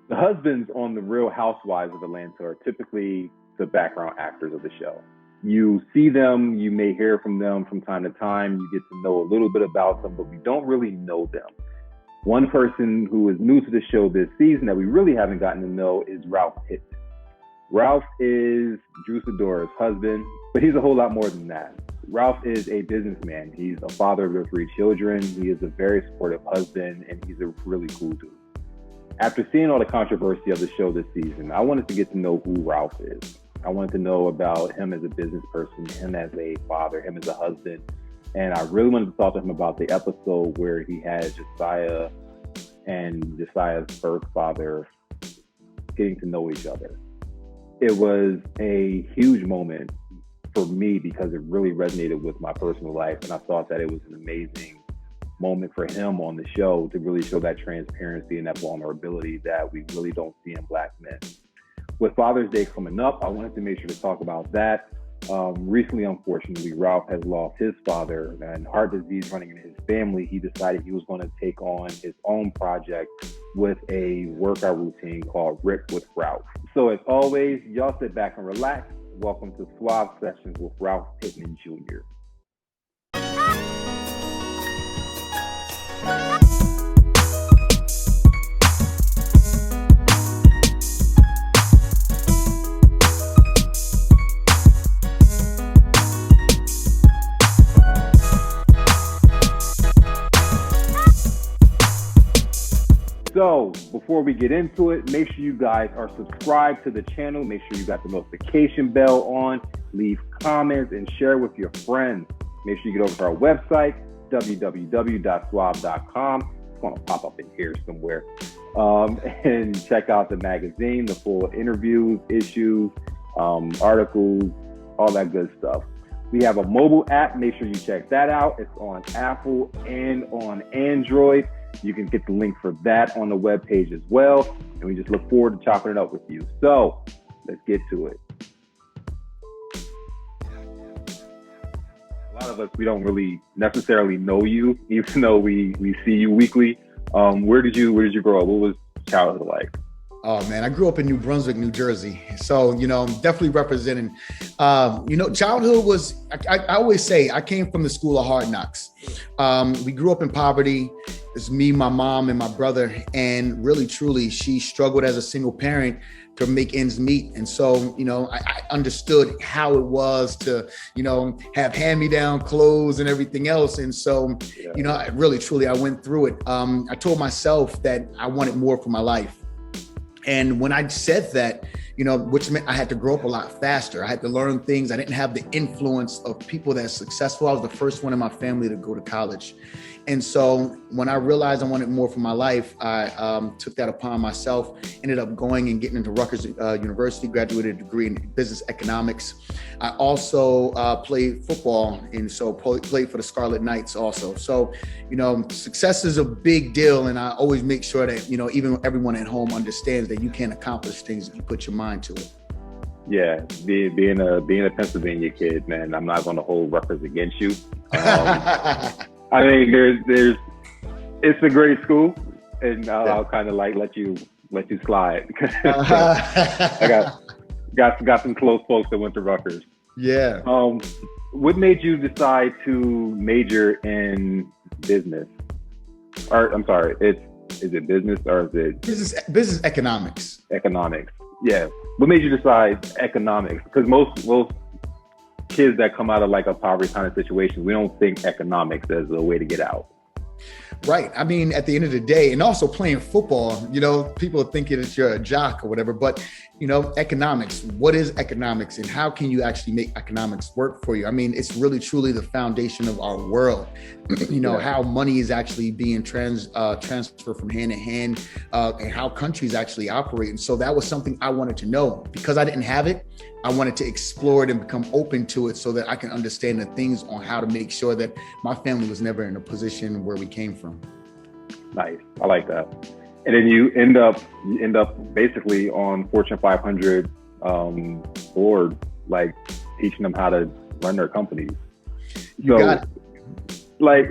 The husbands on the Real Housewives of Atlanta are typically the background actors of the show. You see them, you may hear from them from time to time, you get to know a little bit about them, but we don't really know them. One person who is new to the show this season that we really haven't gotten to know is Ralph Pittman. Ralph is Drew Sidora's husband, but he's a whole lot more than that. Ralph is a businessman. He's a father of their 3 children. He is a very supportive husband, and he's a really cool dude. After seeing all the controversy of the show this season, I wanted to get to know who Ralph is. I wanted to know about him as a business person, him as a father, him as a husband. And I really wanted to talk to him about the episode where he had Josiah and Josiah's birth father getting to know each other. It was a huge moment for me because it really resonated with my personal life. And I thought that it was an amazing moment for him on the show to really show that transparency and that vulnerability that we really don't see in Black men. With Father's Day coming up, I wanted to make sure to talk about that. Recently, unfortunately, Ralph has lost his father and heart disease running in his family. He decided he was going to take on his own project with a workout routine called Rip with Ralph. So as always, y'all sit back and relax. Welcome to Suave Sessions with Ralph Pittman Jr. So before we get into it, make sure you guys are subscribed to the channel. Make sure you got the notification bell on, leave comments, and share with your friends. Make sure you get over to our website, www.suave.com. It's going to pop up in here somewhere. And check out the magazine, the full interviews, issues, articles, all that good stuff. We have a mobile app. Make sure you check that out. It's on Apple and on Android. You can get the link for that on the webpage as well. And we just look forward to chopping it up with you. So let's get to it. A lot of us, we don't really necessarily know you, even though we see you weekly. Where did you grow up? What was childhood like? Oh man, I grew up in New Brunswick, New Jersey. So, definitely representing, childhood was, I always say I came from the school of hard knocks. We grew up in poverty. It's me, my mom, and my brother. And really, truly, she struggled as a single parent to make ends meet. And so, I understood how it was to, have hand-me-down clothes and everything else. And so, really, truly, I went through it. I told myself that I wanted more for my life. And when I said that, which meant I had to grow up a lot faster. I had to learn things. I didn't have the influence of people that's successful. I was the first one in my family to go to college. And so when I realized I wanted more for my life, I took that upon myself, ended up going and getting into Rutgers University, graduated a degree in business economics. I also played football, and so played for the Scarlet Knights also. So, success is a big deal. And I always make sure that, even everyone at home understands that you can accomplish things if you put your mind to it. Yeah, being a Pennsylvania kid, man, I'm not going to hold Rutgers against you. I mean, it's a great school, and I'll kind of let you slide. I got some close folks that went to Rutgers. Yeah. What made you decide to major in business? Or I'm sorry, is it business or is it business economics? Economics. Yeah. What made you decide economics? Because most kids that come out of a poverty kind of situation, we don't think economics as a way to get out. Right. I mean, at the end of the day, and also playing football, people are thinking that you're a jock or whatever, but, economics, what is economics and how can you actually make economics work for you? I mean, it's really, truly the foundation of our world, how money is actually being transferred from hand to hand and how countries actually operate. And so that was something I wanted to know. Because I didn't have it, I wanted to explore it and become open to it so that I can understand the things on how to make sure that my family was never in a position where we came from. Nice. I like that. And then you end up basically on Fortune 500 board, teaching them how to run their companies. You got it. A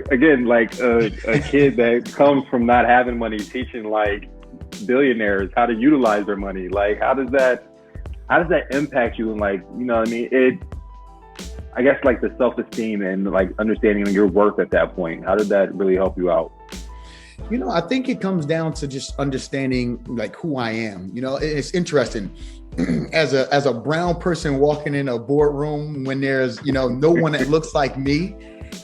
kid that comes from not having money, teaching billionaires how to utilize their money. Like, how does that impact you? And like, you know what I mean? I guess like the self-esteem and like understanding your worth at that point, how did that really help you out? You know, I think it comes down to just understanding like who I am. You know, it's interesting. As a brown person walking in a boardroom when there's, you know, no one that looks like me,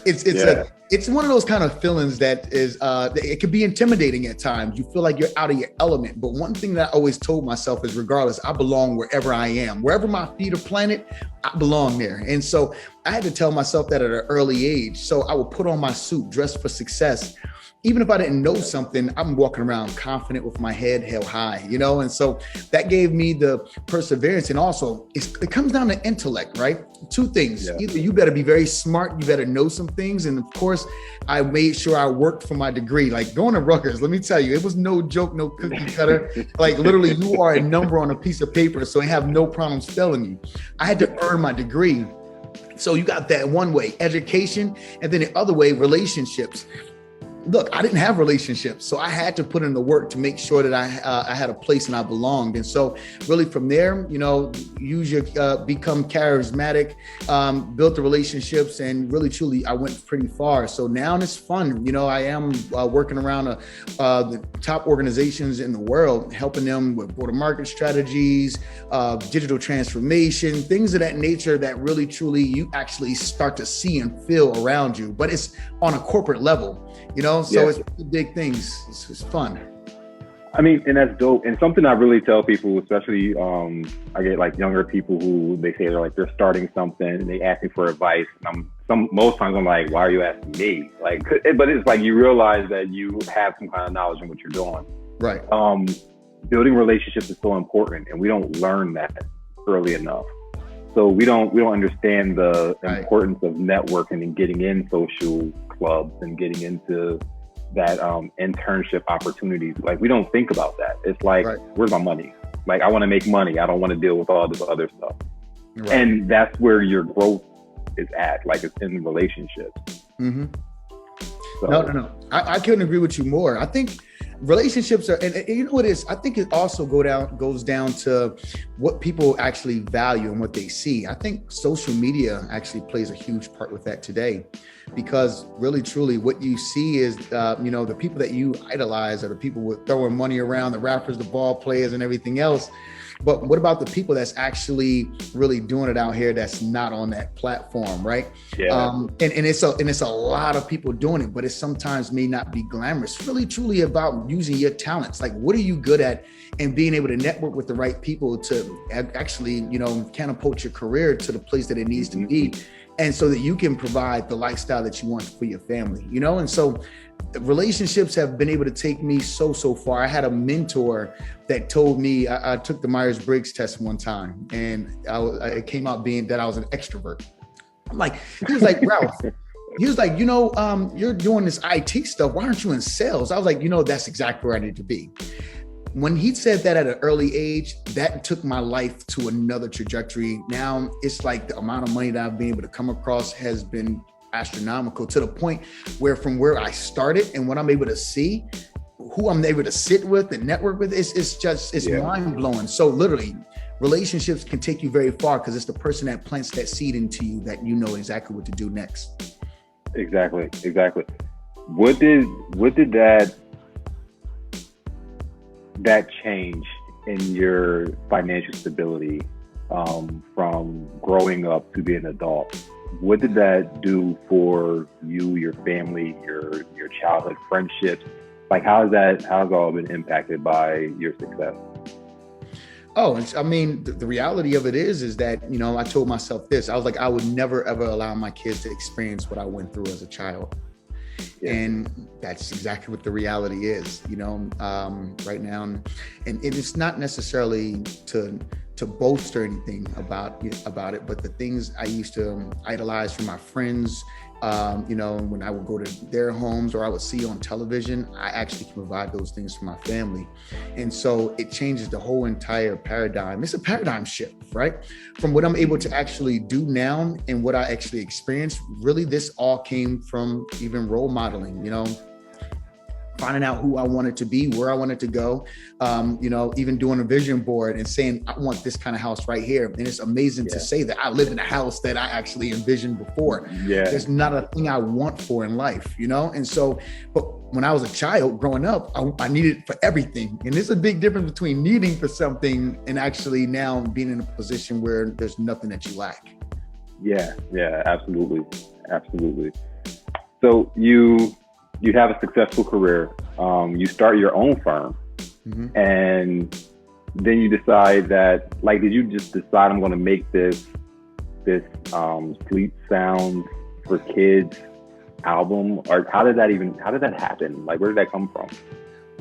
it's one of those kind of feelings that is it can be intimidating at times. You feel like you're out of your element. But one thing that I always told myself is, regardless, I belong wherever I am. Wherever my feet are planted, I belong there. And so I had to tell myself that at an early age. So I would put on my suit, dress for success. Even if I didn't know something, I'm walking around confident with my head held high, you know? And so that gave me the perseverance. And also it comes down to intellect, right? Two things. Yeah. Either you better be very smart, you better know some things. And of course, I made sure I worked for my degree. Like going to Rutgers, let me tell you, it was no joke, no cookie cutter. Like literally you are a number on a piece of paper, so I have no problem spelling you. I had to earn my degree. So you got that one way, education, and then the other way, relationships. Look, I didn't have relationships, so I had to put in the work to make sure that I had a place and I belonged. And so really from there, you know, become charismatic, built the relationships, and really, truly, I went pretty far. So now it's fun. You know, I am working around the top organizations in the world, helping them with go-to-market strategies, digital transformation, things of that nature that really, truly, you actually start to see and feel around you. But it's on a corporate level. You know, so it's big things. It's fun. I mean, and that's dope. And something I really tell people, especially I get like younger people who they say they're starting something and they ask me for advice. And most times I'm like, why are you asking me? Like, but it's like you realize that you have some kind of knowledge in what you're doing. Right. Building relationships is so important, and we don't learn that early enough. So we don't understand the importance of networking and getting in social clubs and getting into that internship opportunities. Like, we don't think about that. It's like, where's my money? Like, I want to make money. I don't want to deal with all this other stuff. Right. And that's where your growth is at. Like, it's in relationships. Mm-hmm. So. No. I couldn't agree with you more. I think relationships are, and you know what it is? I think it also goes down to what people actually value and what they see. I think social media actually plays a huge part with that today, because really, truly, what you see is, the people that you idolize are the people with throwing money around, the rappers, the ball players, and everything else. But what about the people that's actually really doing it out here that's not on that platform, right? Yeah. And it's a lot of people doing it, but it sometimes may not be glamorous. It's really, truly about using your talents. Like, what are you good at? And being able to network with the right people to actually, catapult your career to the place that it needs to be. And so that you can provide the lifestyle that you want for your family, And so relationships have been able to take me so far. I had a mentor that told me, I took the Myers-Briggs test one time, and it came out being that I was an extrovert. He was like, Ralph, he was like, you're doing this IT stuff. Why aren't you in sales? I was like, that's exactly where I need to be. When he said that at an early age, that took my life to another trajectory. Now it's like the amount of money that I've been able to come across has been astronomical, to the point where from where I started and what I'm able to see, who I'm able to sit with and network with, it's mind blowing. So literally, relationships can take you very far, because it's the person that plants that seed into you that you know exactly what to do next. Exactly. What did that change in your financial stability from growing up to being an adult? What did that do for you, your family, your childhood friendships? Like, how's all been impacted by your success? Oh, I mean, the reality of it is that, I told myself this. I was like, I would never, ever allow my kids to experience what I went through as a child. Yeah. And that's exactly what the reality is, right now. And it's not necessarily to boast or anything about it, but the things I used to idolize from my friends, when I would go to their homes or I would see on television, I actually can provide those things for my family. And so it changes the whole entire paradigm. It's a paradigm shift, right? From what I'm able to actually do now and what I actually experienced. Really, this all came from even role modeling, finding out who I wanted to be, where I wanted to go, even doing a vision board and saying, I want this kind of house right here. And it's amazing to say that I live in a house that I actually envisioned before. Yeah. There's not a thing I want for in life, And so, but when I was a child growing up, I needed for everything. And there's a big difference between needing for something and actually now being in a position where there's nothing that you lack. Yeah, absolutely. So you have a successful career. You start your own firm, and then you decide that, like, did you just decide I'm going to make this sleep sounds for kids album, or how did that happen? Like, where did that come from?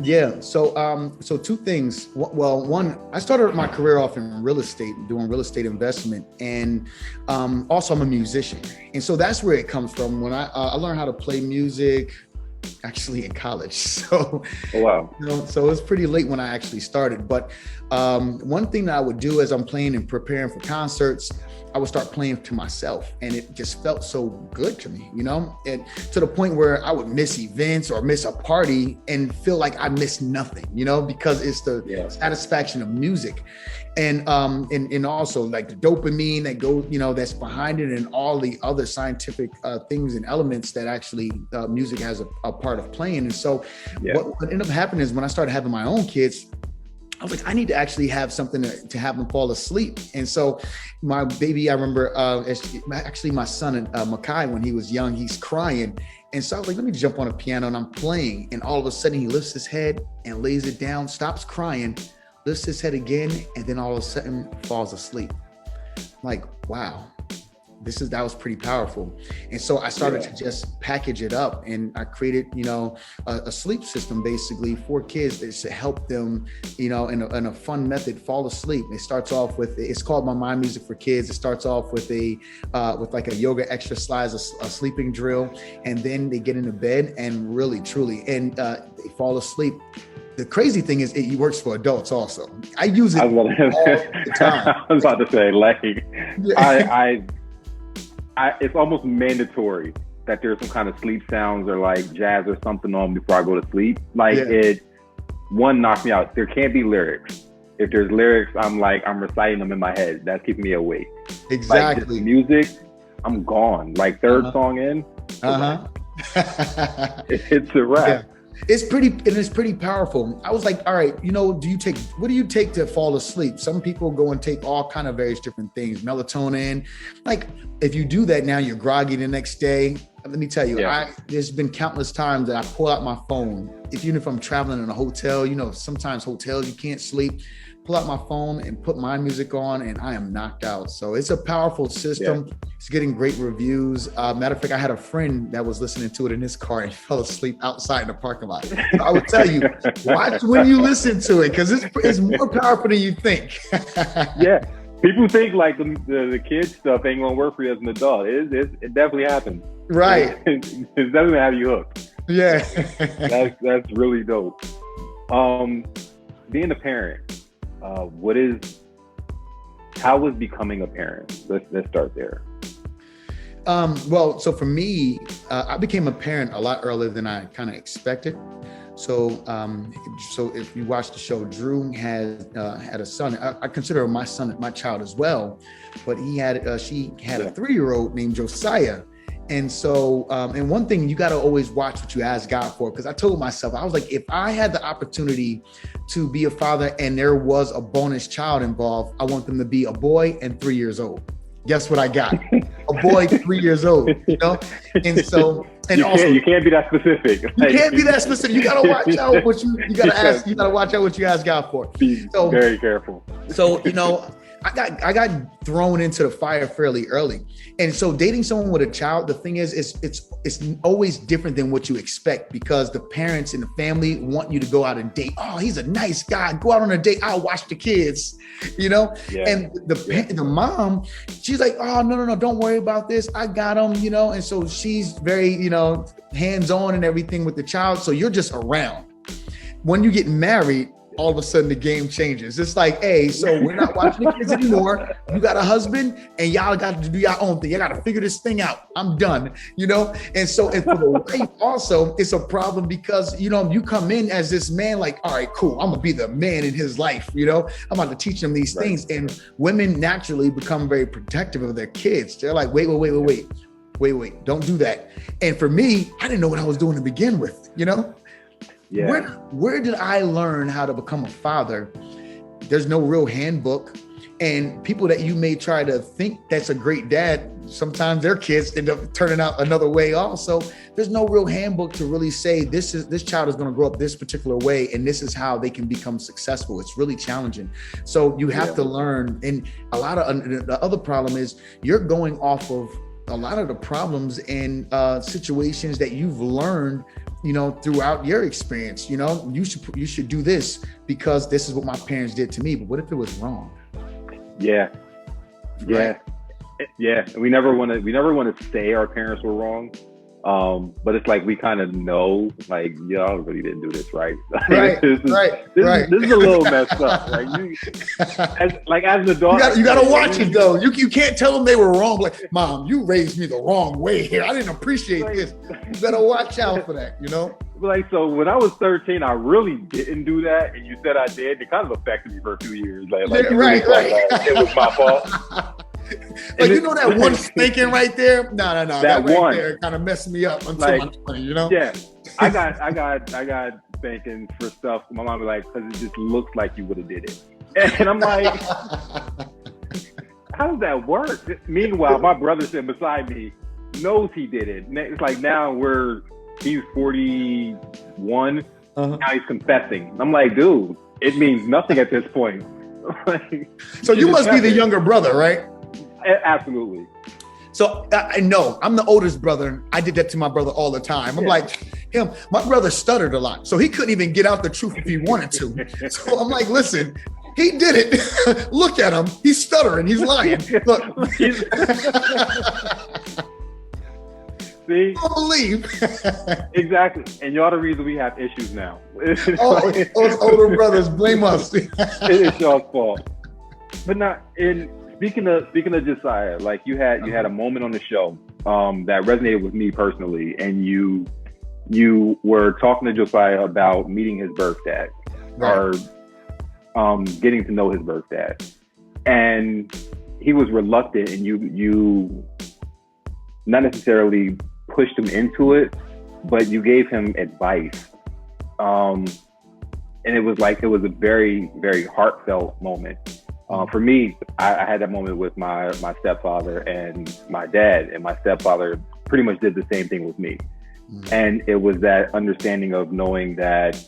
Yeah. So two things. Well, one, I started my career off in real estate, doing real estate investment. And also I'm a musician. And so that's where it comes from. When I learned how to play music, actually in college. So, wow. So it was pretty late when I actually started. But one thing that I would do as I'm playing and preparing for concerts, I would start playing to myself, and it just felt so good to me, and to the point where I would miss events or miss a party and feel like I missed nothing, because it's the satisfaction of music. And also like the dopamine that goes, that's behind it, and all the other scientific things and elements that actually music has a part of playing. And so what ended up happening is when I started having my own kids, I was like, I need to actually have something to have them fall asleep. And so my baby, I remember actually my son, Makai, when he was young, he's crying. And so I was like, let me jump on a piano, and I'm playing. And all of a sudden he lifts his head and lays it down, stops crying, lifts his head again, and then all of a sudden falls asleep. I'm like, wow. That was pretty powerful. And so I started to just package it up, and I created, a sleep system basically for kids to help them, in a fun method, fall asleep. It starts off with, it's called My Mind Music for Kids. It starts off with with like a yoga exercise, a sleeping drill, and then they get into bed and really, truly, and they fall asleep. The crazy thing is it works for adults also. I use it all the time. I was about to say, like, it's almost mandatory that there's some kind of sleep sounds or like jazz or something on before I go to sleep. Like it knocks me out. There can't be lyrics. If there's lyrics, I'm reciting them in my head. That's keeping me awake. Exactly. Like music, I'm gone. Like third song in, it's a wrap. Yeah. It's pretty powerful. I was like, all right, what do you take to fall asleep? Some people go and take all kind of various different things, melatonin. Like if you do that now, you're groggy the next day. Let me tell you, there's been countless times that I pull out my phone. Even if I'm traveling in a hotel, sometimes hotels you can't sleep. Pull out my phone and put my music on, and I am knocked out. So it's a powerful system. Yeah. It's getting great reviews. Matter of fact, I had a friend that was listening to it in his car and fell asleep outside in the parking lot. So I would tell you, watch when you listen to it, because it's more powerful than you think. Yeah. People think like the kids stuff ain't gonna work for you as an adult. It definitely happens. Right. It's definitely have you hooked. Yeah. That's really dope. Being a parent. How was becoming a parent? Let's start there. Well, so for me, I became a parent a lot earlier than I kind of expected. So if you watch the show, Drew had a son. I consider my son my child as well, but she had a 3-year-old named Josiah. And so, and one thing, you got to always watch what you ask God for, because I told myself, I was like, if I had the opportunity to be a father and there was a bonus child involved, I want them to be a boy and 3 years old. Guess what I got? A boy 3 years old, And so, and you can't be that specific. You can't be that specific. You got to watch out what you got to ask. You got to watch out what you ask God for. Be very careful. So, I got thrown into the fire fairly early. And so dating someone with a child, the thing is, it's always different than what you expect, because the parents and the family want you to go out and date. Oh, he's a nice guy. Go out on a date. I'll watch the kids, Yeah. And the mom, she's like, oh, no, don't worry about this. I got him, And so she's very, hands-on and everything with the child. So you're just around. When you get married, all of a sudden the game changes. It's like, hey, so we're not watching the kids anymore. You got a husband and y'all got to do your own thing. You got to figure this thing out. I'm done, you know? And so and for the wife also, it's a problem because, you know, you come in as this man, like, all right, cool. I'm going to be the man in his life, you know? I'm about to teach him these things. And women naturally become very protective of their kids. They're like, wait, don't do that. And for me, I didn't know what I was doing to begin with, you know? Yeah. Where did I learn how to become a father? There's no real handbook. And people that you may try to think that's a great dad, sometimes their kids end up turning out another way also. There's no real handbook to really say this child is going to grow up this particular way and this is how they can become successful. It's really challenging. So you have to learn. And a lot of the other problem is you're going off of a lot of the problems and situations that you've learned, you know, throughout your experience. You know, you should do this because this is what my parents did to me. But what if it was wrong? Yeah. Right? Yeah. We never want to say our parents were wrong. But it's like we kind of know, like, y'all really didn't do this right. Right. This is a little messed up. Like, as an adult, you gotta watch it though. You can't tell them they were wrong. Like, Mom, you raised me the wrong way here. I didn't appreciate this. You better watch out for that. You know. Like, so when I was 13, I really didn't do that, and you said I did. It kind of affected me for a few years. Right. It was my fault. Like, you know that one spanking right there? No. That right one there kind of messed me up until my 20, you know? Yeah. I got spankings for stuff. My mom was like, because it just looks like you would have did it. And I'm like, how does that work? Meanwhile, my brother sitting beside me knows he did it. It's like now he's 41. Now he's confessing. I'm like, dude, it means nothing at this point. So you must be the younger brother, right? Absolutely. So I know I'm the oldest brother. I did that to my brother all the time. I'm like him. My brother stuttered a lot, so he couldn't even get out the truth if he wanted to. So I'm like, listen, he did it. Look at him. He's stuttering. He's lying. Look. See? I don't believe. Exactly. And y'all the reason we have issues now. Those older brothers blame us. It is y'all's fault. But not in speaking of Josiah, like you had a moment on the show that resonated with me personally, and you were talking to Josiah about meeting his birth dad, or getting to know his birth dad, and he was reluctant, and you not necessarily pushed him into it, but you gave him advice, and it was a very, very heartfelt moment. For me, I had that moment with my stepfather and my dad, and my stepfather pretty much did the same thing with me. Mm-hmm. And it was that understanding of knowing that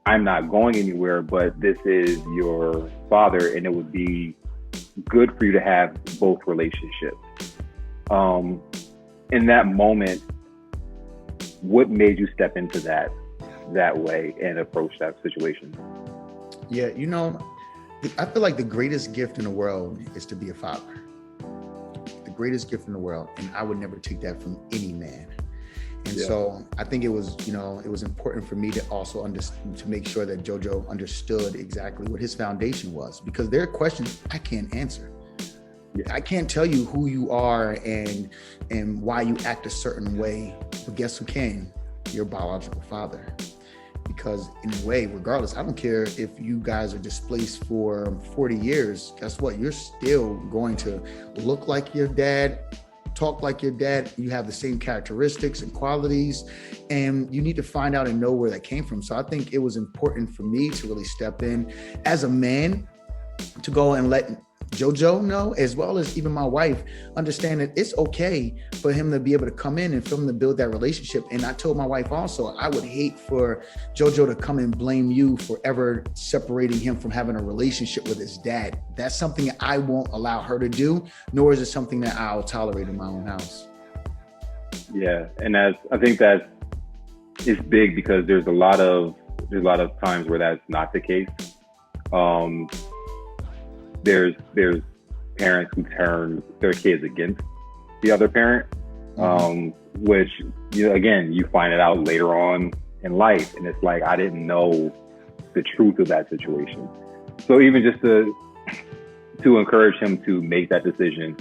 I'm not going anywhere, but this is your father, and it would be good for you to have both relationships. In that moment, what made you step into that way and approach that situation? Yeah, you know, I feel like the greatest gift in the world is to be a father. The greatest gift in the world. And I would never take that from any man. And so I think it was important for me to also to make sure that JoJo understood exactly what his foundation was, because there are questions I can't answer. I can't tell you who you are and why you act a certain way, but guess who can? Your biological father. Because in a way, regardless, I don't care if you guys are displaced for 40 years, guess what? You're still going to look like your dad, talk like your dad. You have the same characteristics and qualities, and you need to find out and know where that came from. So I think it was important for me to really step in as a man to go and let JoJo know, as well as even my wife, understand that it's okay for him to be able to come in and for him to build that relationship. And I told my wife also, I would hate for JoJo to come and blame you for ever separating him from having a relationship with his dad. That's something I won't allow her to do, nor is it something that I'll tolerate in my own house. Yeah, and I think that is big because there's a lot of times where that's not the case. There's parents who turn their kids against the other parent, which, you find it out later on in life. And it's like, I didn't know the truth of that situation. So even just to encourage him to make that decision,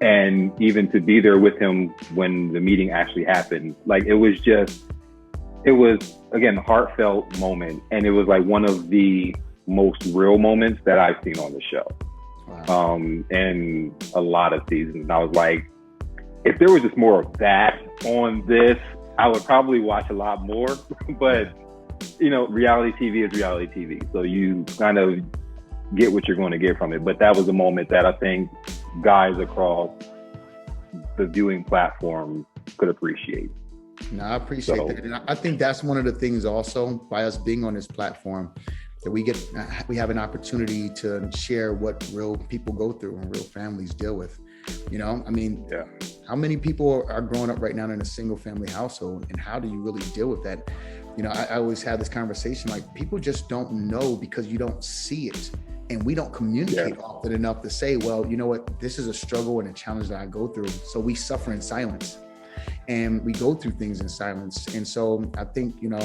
and even to be there with him when the meeting actually happened, like it was again, heartfelt moment, and it was like one of the most real moments that I've seen on the show. Wow. In a lot of seasons. And I was like, if there was just more of that on this, I would probably watch a lot more. But you know, reality TV is reality TV, so you kind of get what you're going to get from it. But that was a moment that I think guys across the viewing platform could appreciate. No, I appreciate that. And I think that's one of the things also, by us being on this platform, that we have an opportunity to share what real people go through and real families deal with. You know, I mean, how many people are growing up right now in a single family household, and how do you really deal with that? You know, I always have this conversation, like, people just don't know because you don't see it. And we don't communicate often enough to say, well, you know what, this is a struggle and a challenge that I go through. So we suffer in silence, and we go through things in silence. And so I think, you know,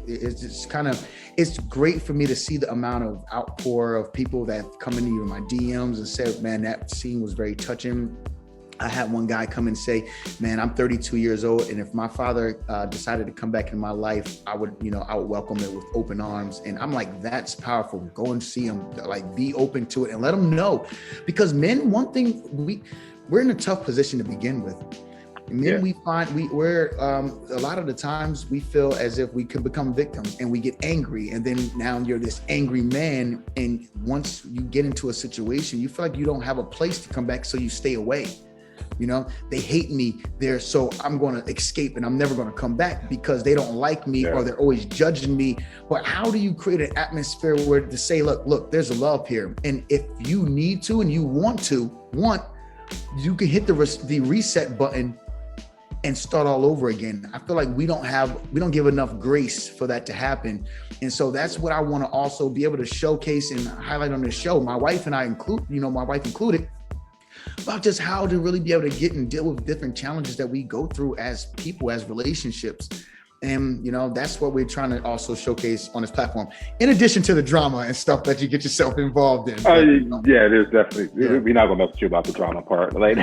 it's great for me to see the amount of outpour of people that come into my DMs and say, man, that scene was very touching. I had one guy come and say, man, I'm 32 years old, and if my father decided to come back in my life, I would welcome it with open arms. And I'm like, that's powerful. Go and see him, like, be open to it and let them know. Because men, one thing, we're in a tough position to begin with. Men, we find we're a lot of the times we feel as if we could become victims, and we get angry, and then now you're this angry man, and once you get into a situation, you feel like you don't have a place to come back, so you stay away. You know, they hate me there, so I'm going to escape, and I'm never going to come back because they don't like me, or they're always judging me. But how do you create an atmosphere where to say, look, there's a love here, and if you need to and you want, you can hit the reset button and start all over again. I feel like we don't give enough grace for that to happen. And so that's what I want to also be able to showcase and highlight on this show. My wife and I included, about just how to really be able to get and deal with different challenges that we go through as people, as relationships. And, you know, that's what we're trying to also showcase on this platform, in addition to the drama and stuff that you get yourself involved in. Yeah, there's definitely, we're not going to mess with you about the drama part. Like,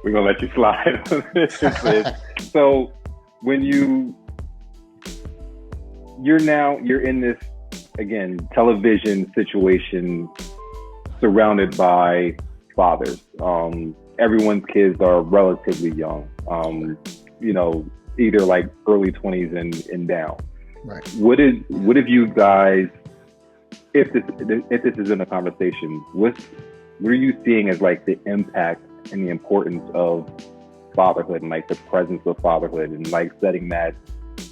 we're going to let you slide. So when you're in this, again, television situation surrounded by fathers. Everyone's kids are relatively young, you know, either like early 20s and down. Right. What have you guys, if this is in a conversation, what are you seeing as like the impact and the importance of fatherhood, and like the presence of fatherhood, and like setting that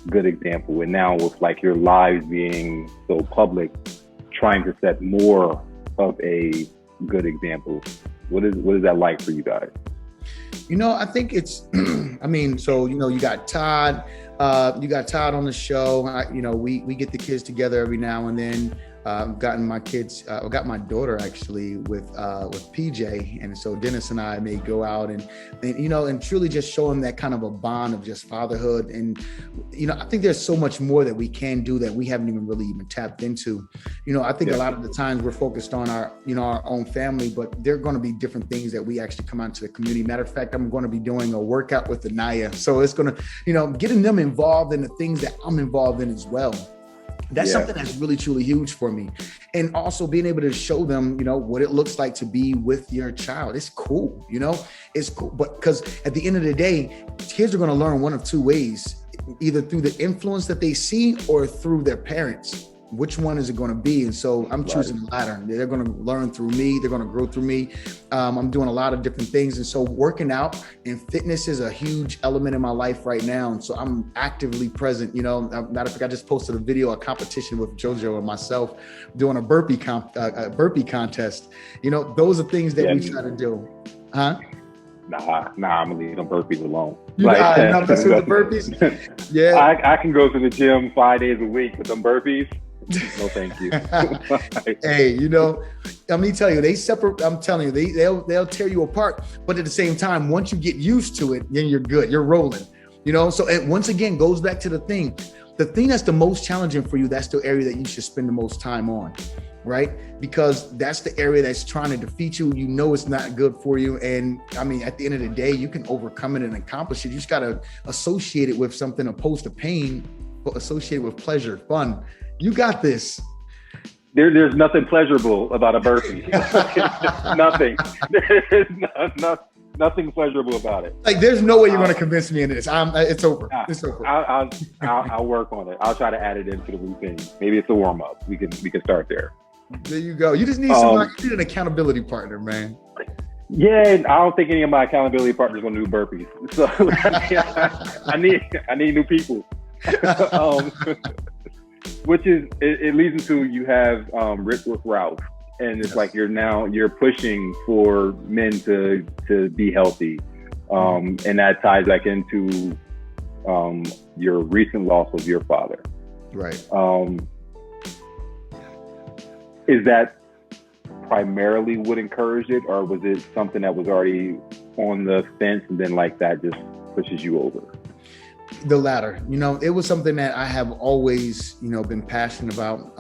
good example? And now with like your lives being so public, trying to set more of a good example, what is that like for you guys? You know, I think it's, I mean, so, you know, you got Todd on the show. We get the kids together every now and then. Got my daughter actually with PJ, and so Dennis and I may go out and you know, and truly just show him that kind of a bond of just fatherhood. And you know, I think there's so much more that we can do that we haven't even really tapped into. You know, I think a lot of the times we're focused on our own family, but there are going to be different things that we actually come out to the community. Matter of fact, I'm going to be doing a workout with Anaya, so it's going to, you know, getting them involved in the things that I'm involved in as well. That's something that's really, truly huge for me. And also being able to show them, you know, what it looks like to be with your child. It's cool, you know, it's cool. But because at the end of the day, kids are going to learn one of two ways, either through the influence that they see or through their parents. Which one is it going to be? And so I'm choosing the latter. They're going to learn through me. They're going to grow through me. I'm doing a lot of different things. And so working out and fitness is a huge element in my life right now. And so I'm actively present. You know, matter of fact, I just posted a competition with JoJo and myself doing a burpee contest. You know, those are things that we try to do. Huh? Nah, I'm gonna leave them burpees alone. Not messing with the burpees. Yeah, I can go to the gym 5 days a week with them burpees. No, thank you. Hey, you know, let me tell you, I'm telling you, they'll tear you apart. But at the same time, once you get used to it, then you're good. You're rolling. You know, so it once again goes back to the thing. the thing that's the most challenging for you, that's the area that you should spend the most time on, right? Because that's the area that's trying to defeat you. You know it's not good for you. And I mean, at the end of the day, you can overcome it and accomplish it. You just got to associate it with something opposed to pain, but associate it with pleasure, fun. You got this. There's nothing pleasurable about a burpee. Nothing. There's nothing pleasurable about it. Like, there's no way you're going to convince me into this. It's over. It's over. I'll work on it. I'll try to add it into the routine. Maybe it's a warm up. We can start there. There you go. You just need somebody. You need an accountability partner, man. Yeah, I don't think any of my accountability partners will do burpees. So I need new people. Which is it leads into you have Rip with Ralph, and it's like you're pushing for men to be healthy, and that ties back into your recent loss of your father. Right. Is that primarily what encouraged it, or was it something that was already on the fence and then like that just pushes you over? The latter. It was something that I have always, been passionate about.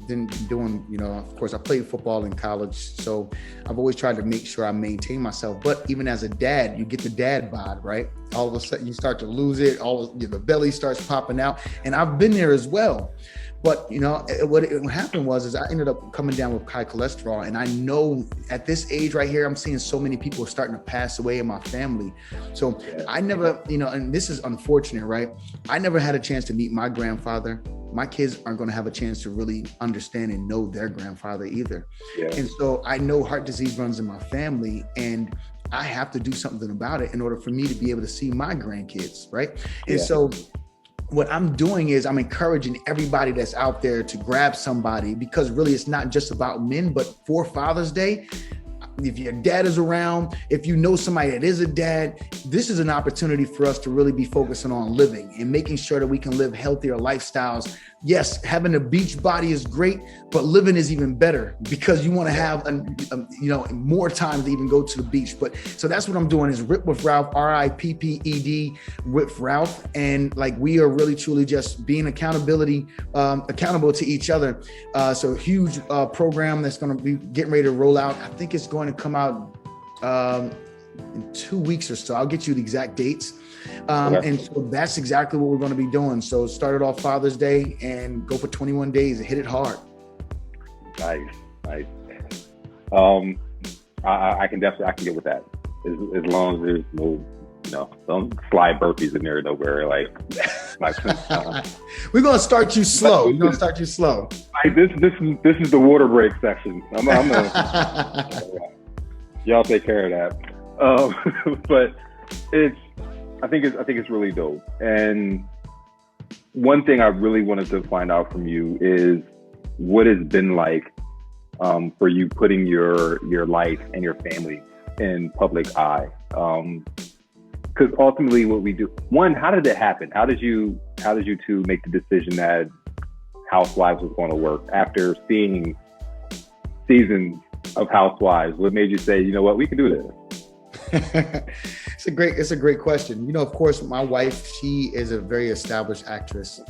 Been doing, of course, I played football in college, so I've always tried to make sure I maintain myself. But even as a dad, you get the dad bod, right? All of a sudden, you start to lose it. The belly starts popping out, and I've been there as well. But what happened was I ended up coming down with high cholesterol, and I know at this age right here, I'm seeing so many people starting to pass away in my family. So I never, and this is unfortunate, right? I never had a chance to meet my grandfather. My kids aren't going to have a chance to really understand and know their grandfather either. Yeah. And so I know heart disease runs in my family, and I have to do something about it in order for me to be able to see my grandkids, right? And so what I'm doing is I'm encouraging everybody that's out there to grab somebody, because really it's not just about men, but for Father's Day, if your dad is around, if you know somebody that is a dad, this is an opportunity for us to really be focusing on living and making sure that we can live healthier lifestyles. Yes, having a beach body is great, but living is even better, because you want to have more time to even go to the beach. But so that's what I'm doing is Rip with Ralph, RIPPED with Ralph. And like, we are really truly just being accountable to each other. So a huge program that's going to be getting ready to roll out. I think it's going to come out in 2 weeks or so. I'll get you the exact dates. And so that's exactly what we're going to be doing. So started off Father's Day and go for 21 days and hit it hard. Nice. I can get with that. As long as there's no, don't slide burpees in there nowhere. Like we're gonna start you slow. Like, this is the water break section. I'm gonna y'all take care of that. But I think it's really dope. And one thing I really wanted to find out from you is what it's been like for you putting your life and your family in public eye. Because ultimately what we do, one, how did it happen? How did you two make the decision that Housewives was going to work after seeing seasons of Housewives? What made you say, you know what, we can do this? It's a great question. Of course, my wife, she is a very established actress,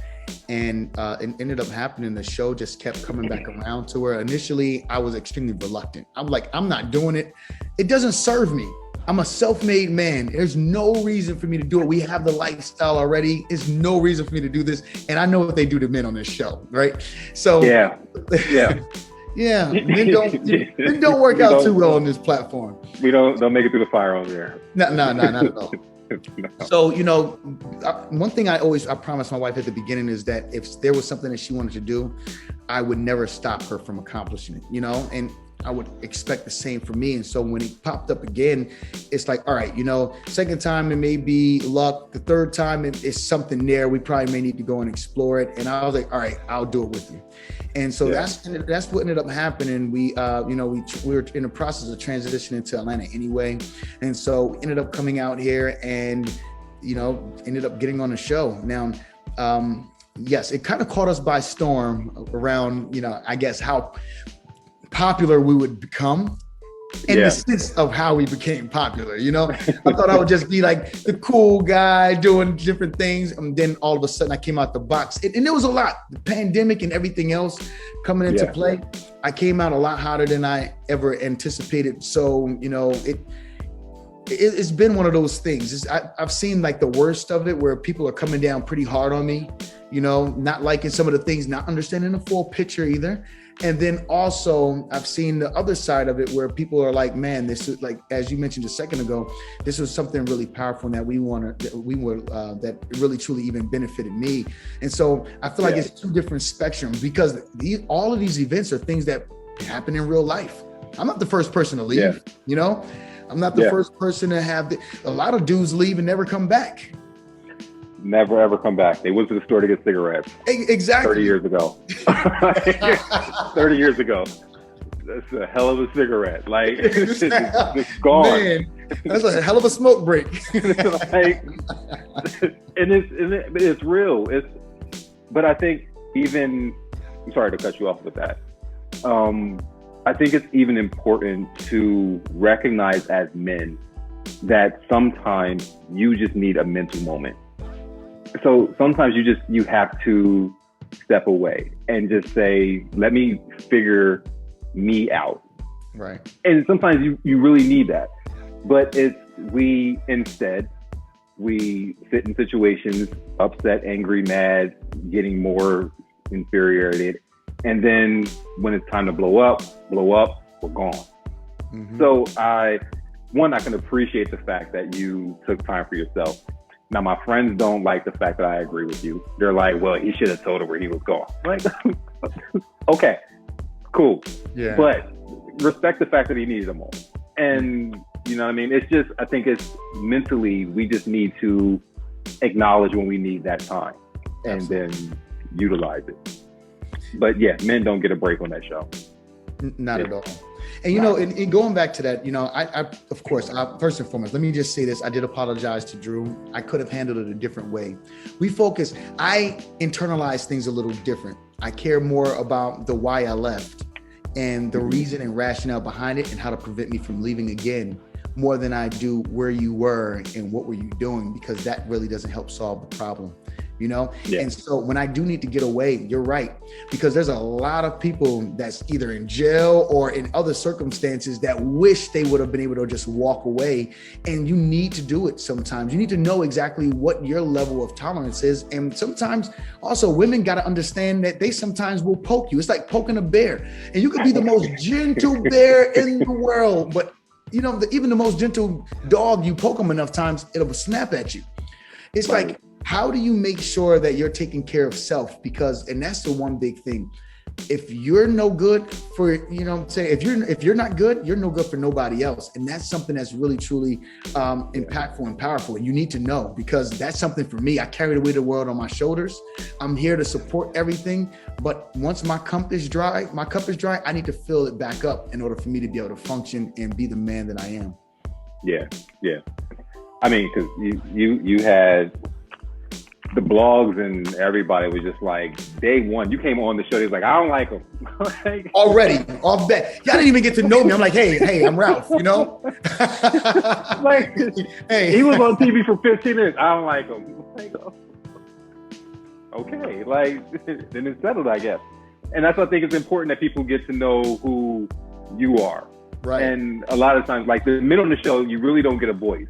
and it ended up happening. The show just kept coming back around to her. Initially, I was extremely reluctant. I'm like, I'm not doing it. It doesn't serve me. I'm a self-made man. There's no reason for me to do it. We have the lifestyle already. There's no reason for me to do this. And I know what they do to men on this show, right? So yeah. Yeah, men don't work out too well on this platform. We don't make it through the fire over there. No, not at all. No. So, one thing I promised my wife at the beginning is that if there was something that she wanted to do, I would never stop her from accomplishing it, and I would expect the same for me. And so when it popped up again, it's like, all right, second time it may be luck. The third time it's something there. We probably may need to go and explore it. And I was like, all right, I'll do it with you. And so that's what ended up happening. We were in the process of transitioning to Atlanta anyway. And so ended up coming out here and, ended up getting on the show. Now, yes, it kind of caught us by storm around, I guess how popular we would become. in the sense of how we became popular. You know, I thought I would just be like the cool guy doing different things. And then all of a sudden I came out the box. And there was a lot, the pandemic and everything else coming into play. I came out a lot hotter than I ever anticipated. So, you know, it's been one of those things. I've seen like the worst of it where people are coming down pretty hard on me, you know, not liking some of the things, not understanding the full picture either. And then also I've seen the other side of it where people are like, man, this is like, as you mentioned a second ago, this was something really powerful that that really truly even benefited me. And so I feel like it's two different spectrums because all of these events are things that happen in real life. I'm not the first person to leave, you know? I'm not the first person to have a lot of dudes leave and never come back. Never ever come back. They went to the store to get cigarettes. Exactly. 30 years ago. 30 years ago. That's a hell of a cigarette. Like it's gone. Man, that's a hell of a smoke break. Like, and it's real. But I think I'm sorry to cut you off with that. I think it's even important to recognize as men that sometimes you just need a mental moment. So sometimes you have to step away and just say, let me figure me out. Right. And sometimes you really need that. But we sit in situations, upset, angry, mad, getting more infuriated. And then when it's time to blow up, we're gone. Mm-hmm. So I can appreciate the fact that you took time for yourself. Now, my friends don't like the fact that I agree with you. They're like, well, he should have told her where he was going. Like, okay, cool. Yeah. But respect the fact that he needed a moment. And, you know what I mean? It's just, I think it's mentally, we just need to acknowledge when we need that time and then utilize it. But yeah, men don't get a break on that show. Not at all. And, you know, and going back to that, you know, I of course, first and foremost, let me just say this. I did apologize to Drew. I could have handled it a different way. I internalize things a little different. I care more about the why I left and the reason and rationale behind it and how to prevent me from leaving again, more than I do where you were and what were you doing, because that really doesn't help solve the problem. You know? Yeah. And so when I do need to get away, you're right. Because there's a lot of people that's either in jail or in other circumstances that wish they would have been able to just walk away. And you need to do it sometimes. You need to know exactly what your level of tolerance is. And sometimes also women got to understand that they sometimes will poke you. It's like poking a bear. And you could be the most gentle bear in the world. But you know, even the most gentle dog, you poke them enough times, it'll snap at you. It's right. Like, how do you make sure that you're taking care of self? And that's the one big thing. If you're no good for, you know, say if you're not good, you're no good for nobody else. And that's something that's really, truly impactful and powerful. And you need to know, because that's something for me. I carry the weight of the world on my shoulders. I'm here to support everything. But once my cup is dry, I need to fill it back up in order for me to be able to function and be the man that I am. Yeah. Yeah. I mean, because you had the blogs and everybody was just like, day one, you came on the show, they was like, I don't like him. Like, already, off bet. Y'all didn't even get to know me. I'm like, hey, I'm Ralph, you know? Like, hey, he was on TV for 15 minutes. I don't like him. Like, okay, like, then it's settled, I guess. And that's why I think it's important that people get to know who you are. Right. And a lot of times, like the men on the show, you really don't get a voice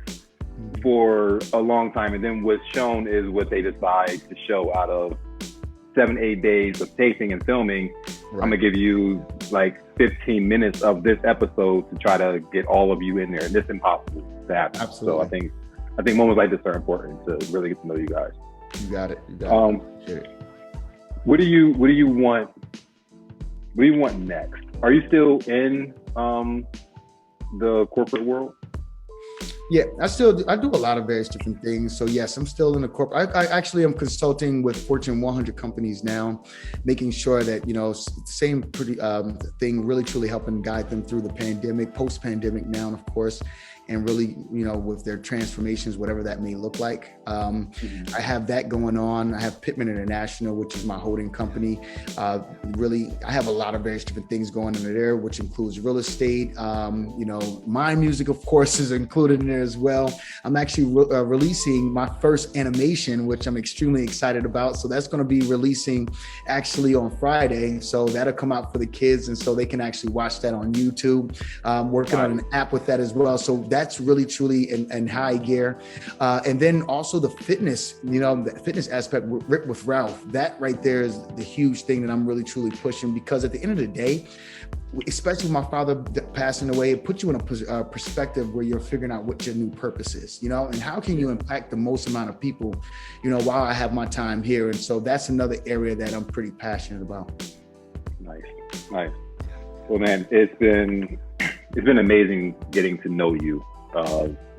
for a long time, and then what's shown is what they decide to show out of 7-8 days of taping and filming. Right. I'm gonna give you like 15 minutes of this episode to try to get all of you in there, and it's impossible to happen. Absolutely. So I think moments like this are important to really get to know you guys. You got it. What do you want? What do you want next? Are you still in the corporate world? Yeah, I do a lot of various different things. So yes, I'm still in the corporate. I actually am consulting with Fortune 100 companies now, making sure that, you know, same pretty thing, really truly helping guide them through the pandemic, post-pandemic now, of course. and really, with their transformations, whatever that may look like. I have that going on. I have Pittman International, which is my holding company. Really, I have a lot of various different things going on there, which includes real estate. My music, of course, is included in there as well. I'm actually releasing my first animation, which I'm extremely excited about. So that's going to be releasing actually on Friday. So that'll come out for the kids, and so they can actually watch that on YouTube. Working on an app with that as well. So that's really truly in high gear. And then also the fitness, the fitness aspect with Ralph, that right there is the huge thing that I'm really truly pushing, because at the end of the day, especially my father passing away, it puts you in a perspective where you're figuring out what your new purpose is, and how can you impact the most amount of people, while I have my time here. And so that's another area that I'm pretty passionate about. Nice. Well, man, it's been amazing getting to know you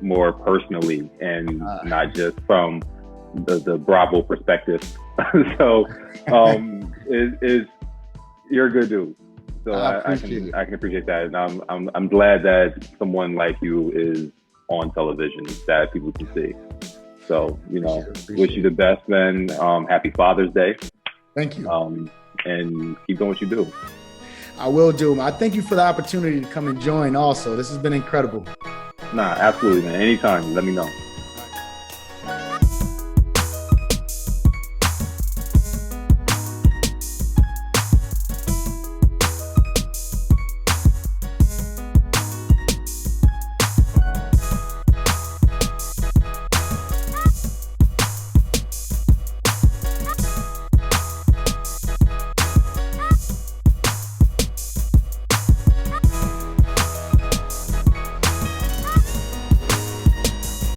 more personally, and not just from the Bravo perspective. So you're a good dude. So I can appreciate that, and I'm glad that someone like you is on television that people can see. So wish you the best, man. Happy Father's Day. Thank you. And keep doing what you do. I will do. I thank you for the opportunity to come and join also. This has been incredible. Nah, absolutely, man. Anytime, let me know.